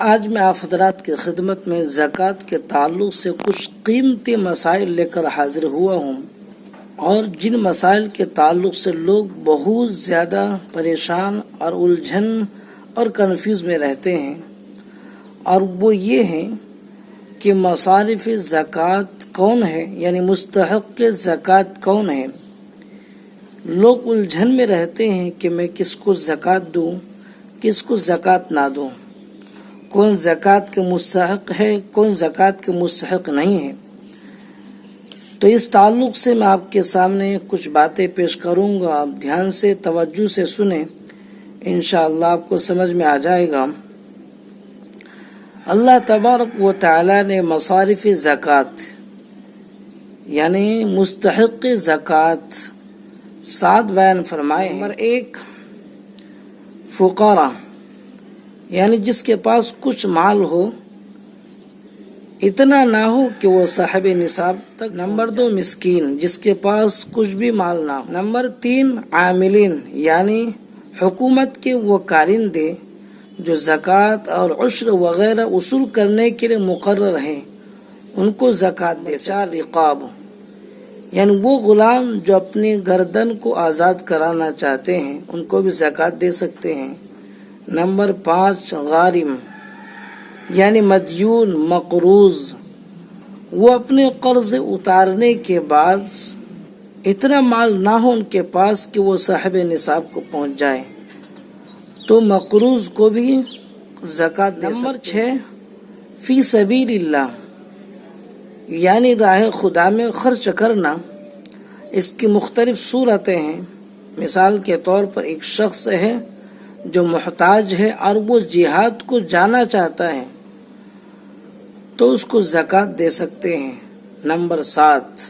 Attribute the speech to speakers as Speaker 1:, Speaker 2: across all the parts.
Speaker 1: آج میں آپ حضرات کی خدمت میں زکوٰۃ کے تعلق سے کچھ قیمتی مسائل لے کر حاضر ہوا ہوں، اور جن مسائل کے تعلق سے لوگ بہت زیادہ پریشان اور الجھن اور کنفیوز میں رہتے ہیں، اور وہ یہ ہیں کہ مصارف زکوٰۃ کون ہے، یعنی مستحق زکوٰۃ کون ہے۔ لوگ الجھن میں رہتے ہیں کہ میں کس کو زکوٰۃ دوں، کس کو زکوٰۃ نہ دوں، کون زکوٰۃ کے مستحق ہے، کون زکوٰۃ کے مستحق نہیں ہے۔ تو اس تعلق سے میں آپ کے سامنے کچھ باتیں پیش کروں گا، آپ دھیان سے توجہ سے سنیں، انشاءاللہ آپ کو سمجھ میں آ جائے گا۔ اللہ تبارک و تعالی نے مصارف زکوٰۃ یعنی مستحق زکوٰۃ 7 بیان فرمائے ہیں۔ نمبر 1، فقراء، یعنی جس کے پاس کچھ مال ہو، اتنا نہ ہو کہ وہ صاحب نصاب تک۔ نمبر 2، مسکین، جس کے پاس کچھ بھی مال نہ ہو۔ نمبر 3، عاملین، یعنی حکومت کے وہ کارندے جو زکوٰۃ اور عشر وغیرہ وصول کرنے کے لیے مقرر ہیں، ان کو زکوٰۃ دے۔ 4، رقاب، یعنی وہ غلام جو اپنی گردن کو آزاد کرانا چاہتے ہیں، ان کو بھی زکوٰۃ دے سکتے ہیں۔ نمبر 5، غارم، یعنی مدیون مقروض، وہ اپنے قرض اتارنے کے بعد اتنا مال نہ ہو ان کے پاس کہ وہ صاحب نصاب کو پہنچ جائے، تو مقروض کو بھی زکوٰۃ دے سکتے۔ نمبر 6، فی سبیل اللہ، یعنی راہ خدا میں خرچ کرنا۔ اس کی مختلف صورتیں ہیں۔ مثال کے طور پر ایک شخص ہے جو محتاج ہے اور وہ جہاد کو جانا چاہتا ہے، تو اس کو زکوٰۃ دے سکتے ہیں۔ نمبر 7،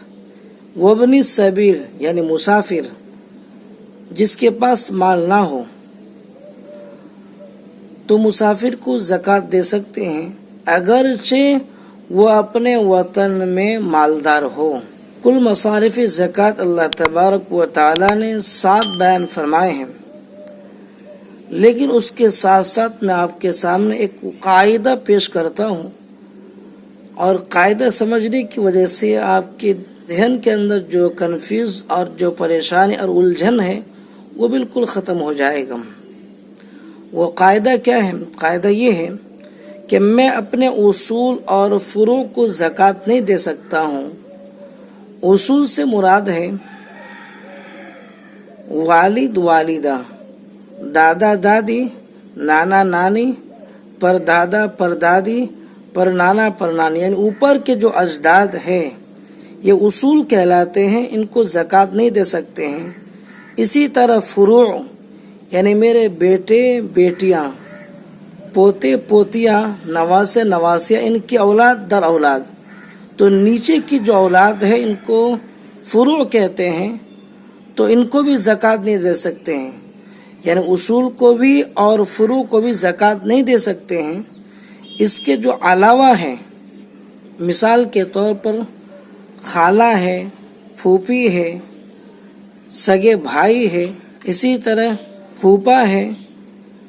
Speaker 1: وابن السبیل، یعنی مسافر جس کے پاس مال نہ ہو، تو مسافر کو زکوٰۃ دے سکتے ہیں اگرچہ وہ اپنے وطن میں مالدار ہو۔ کل مصارف زکوٰۃ اللہ تبارک و تعالی نے 7 بیان فرمائے ہیں، لیکن اس کے ساتھ ساتھ میں آپ کے سامنے ایک قاعدہ پیش کرتا ہوں، اور قاعدہ سمجھنے کی وجہ سے آپ کے ذہن کے اندر جو کنفیوز اور جو پریشانی اور الجھن ہے وہ بالکل ختم ہو جائے گا۔ وہ قاعدہ کیا ہے؟ قاعدہ یہ ہے کہ میں اپنے اصول اور فروع کو زکوٰۃ نہیں دے سکتا ہوں۔ اصول سے مراد ہے والد والدہ، دادا دادی، نانا نانی، پردادا پردادی، پرنانا پرنانی، یعنی اوپر کے جو اجداد ہیں یہ اصول کہلاتے ہیں، ان کو زکوٰۃ نہیں دے سکتے ہیں۔ اسی طرح فروع، یعنی میرے بیٹے بیٹیاں، پوتے پوتیاں، نواسے نواسیاں، ان کی اولاد در اولاد، تو نیچے کی جو اولاد ہے ان کو فروع کہتے ہیں، تو ان کو بھی زکوٰۃ نہیں دے سکتے ہیں۔ یعنی اصول کو بھی اور فروع کو بھی زکوٰۃ نہیں دے سکتے ہیں۔ اس کے جو علاوہ ہیں، مثال کے طور پر خالہ ہے، پھوپھی ہے، سگے بھائی ہے، اسی طرح پھوپھا ہے،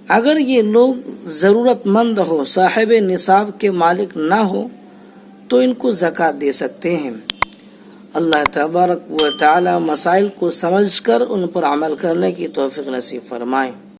Speaker 1: اگر یہ لوگ ضرورت مند ہو، صاحب نصاب کے مالک نہ ہو، تو ان کو زکوٰۃ دے سکتے ہیں۔ اللہ تبارک و تعالی مسائل کو سمجھ کر ان پر عمل کرنے کی توفیق نصیب فرمائے۔